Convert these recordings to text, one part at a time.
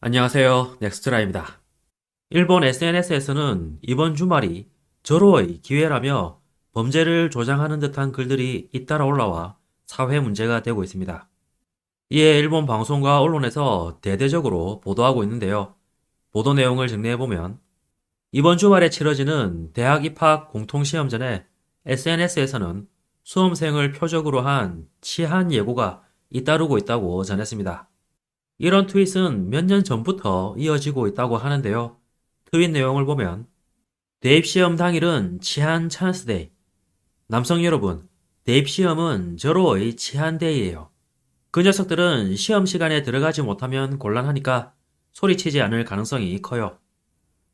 안녕하세요. 넥스트라입니다. 일본 SNS에서는 이번 주말이 절호의 기회라며 범죄를 조장하는 듯한 글들이 잇따라 올라와 사회 문제가 되고 있습니다. 이에 일본 방송과 언론에서 대대적으로 보도하고 있는데요. 보도 내용을 정리해보면 이번 주말에 치러지는 대학 입학 공통시험 전에 SNS에서는 수험생을 표적으로 한 치안 예고가 잇따르고 있다고 전했습니다. 이런 트윗은 몇 년 전부터 이어지고 있다고 하는데요. 트윗 내용을 보면 대입시험 당일은 치안 찬스데이. 남성 여러분, 대입시험은 절호의 치안데이예요. 그 녀석들은 시험 시간에 들어가지 못하면 곤란하니까 소리치지 않을 가능성이 커요.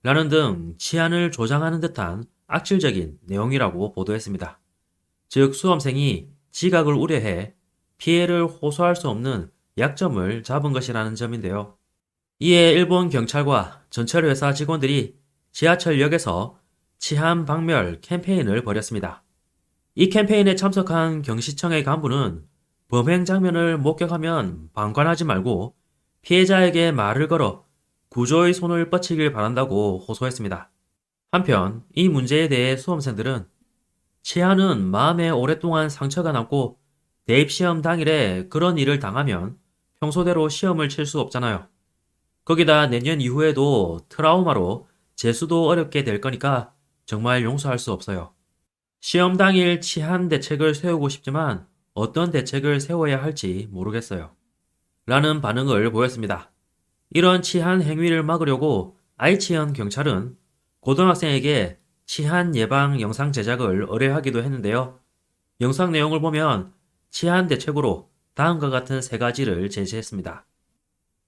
라는 등 치안을 조장하는 듯한 악질적인 내용이라고 보도했습니다. 즉 수험생이 지각을 우려해 피해를 호소할 수 없는 약점을 잡은 것이라는 점인데요. 이에 일본 경찰과 전철 회사 직원들이 지하철역에서 치안 박멸 캠페인을 벌였습니다. 이 캠페인에 참석한 경시청의 간부는 범행 장면을 목격하면 방관하지 말고 피해자에게 말을 걸어 구조의 손을 뻗치길 바란다고 호소했습니다. 한편 이 문제에 대해 수험생들은 치안은 마음에 오랫동안 상처가 남고 대입시험 당일에 그런 일을 당하면 평소대로 시험을 칠 수 없잖아요. 거기다 내년 이후에도 트라우마로 재수도 어렵게 될 거니까 정말 용서할 수 없어요. 시험 당일 치안 대책을 세우고 싶지만 어떤 대책을 세워야 할지 모르겠어요. 라는 반응을 보였습니다. 이런 치안 행위를 막으려고 아이치현 경찰은 고등학생에게 치안 예방 영상 제작을 의뢰하기도 했는데요. 영상 내용을 보면 치안 대책으로 다음과 같은 세 가지를 제시했습니다.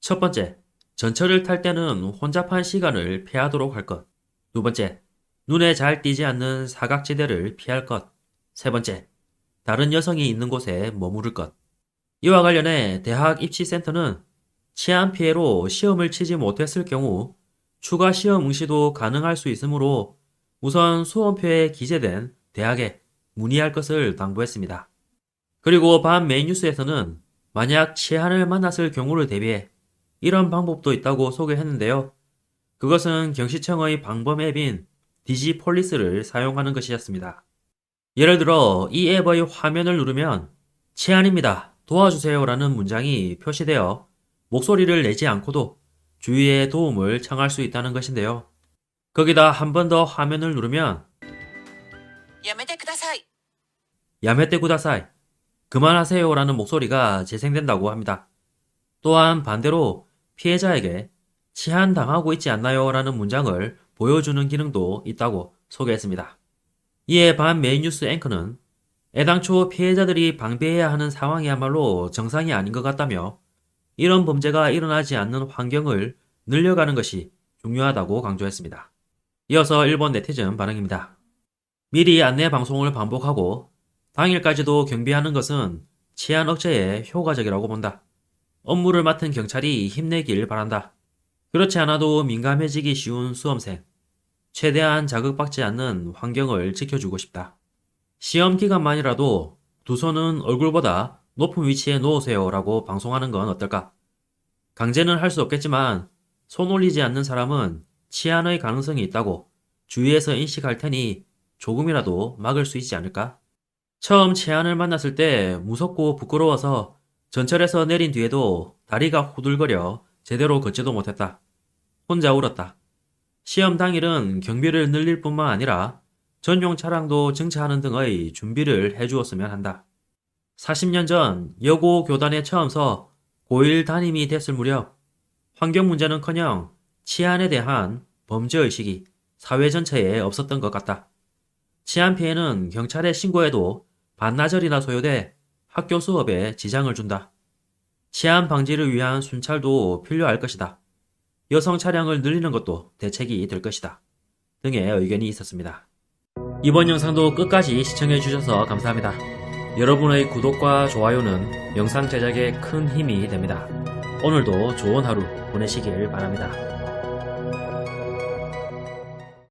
첫 번째, 전철을 탈 때는 혼잡한 시간을 피하도록 할 것. 두 번째, 눈에 잘 띄지 않는 사각지대를 피할 것. 세 번째, 다른 여성이 있는 곳에 머무를 것. 이와 관련해 대학 입시센터는 치안 피해로 시험을 치지 못했을 경우 추가 시험 응시도 가능할 수 있으므로 우선 수험표에 기재된 대학에 문의할 것을 당부했습니다. 그리고 밤 메인 뉴스에서는 만약 치안을 만났을 경우를 대비해 이런 방법도 있다고 소개했는데요. 그것은 경시청의 방범 앱인 디지폴리스를 사용하는 것이었습니다. 예를 들어 이 앱의 화면을 누르면 치안입니다. 도와주세요 라는 문장이 표시되어 목소리를 내지 않고도 주위의 도움을 청할 수 있다는 것인데요. 거기다 한 번 더 화면을 누르면 야메테 쿠다사이 야메테 쿠다사이 그만하세요 라는 목소리가 재생된다고 합니다. 또한 반대로 피해자에게 치안당하고 있지 않나요? 라는 문장을 보여주는 기능도 있다고 소개했습니다. 이에 반 메인 뉴스 앵커는 애당초 피해자들이 방비해야 하는 상황이야말로 정상이 아닌 것 같다며 이런 범죄가 일어나지 않는 환경을 늘려가는 것이 중요하다고 강조했습니다. 이어서 일본 네티즌 반응입니다. 미리 안내 방송을 반복하고 당일까지도 경비하는 것은 치안 억제에 효과적이라고 본다. 업무를 맡은 경찰이 힘내길 바란다. 그렇지 않아도 민감해지기 쉬운 수험생. 최대한 자극받지 않는 환경을 지켜주고 싶다. 시험 기간만이라도 두 손은 얼굴보다 높은 위치에 놓으세요 라고 방송하는 건 어떨까? 강제는 할 수 없겠지만 손 올리지 않는 사람은 치안의 가능성이 있다고 주위에서 인식할 테니 조금이라도 막을 수 있지 않을까? 처음 치안을 만났을 때 무섭고 부끄러워서 전철에서 내린 뒤에도 다리가 후들거려 제대로 걷지도 못했다. 혼자 울었다. 시험 당일은 경비를 늘릴 뿐만 아니라 전용 차량도 증차하는 등의 준비를 해주었으면 한다. 40년 전 여고 교단에 처음 서 고1 담임이 됐을 무렵 환경 문제는커녕 치안에 대한 범죄의식이 사회 전체에 없었던 것 같다. 치안 피해는 경찰에 신고해도 반나절이나 소요돼 학교 수업에 지장을 준다. 치안 방지를 위한 순찰도 필요할 것이다. 여성 차량을 늘리는 것도 대책이 될 것이다. 등의 의견이 있었습니다. 이번 영상도 끝까지 시청해주셔서 감사합니다. 여러분의 구독과 좋아요는 영상 제작에 큰 힘이 됩니다. 오늘도 좋은 하루 보내시길 바랍니다.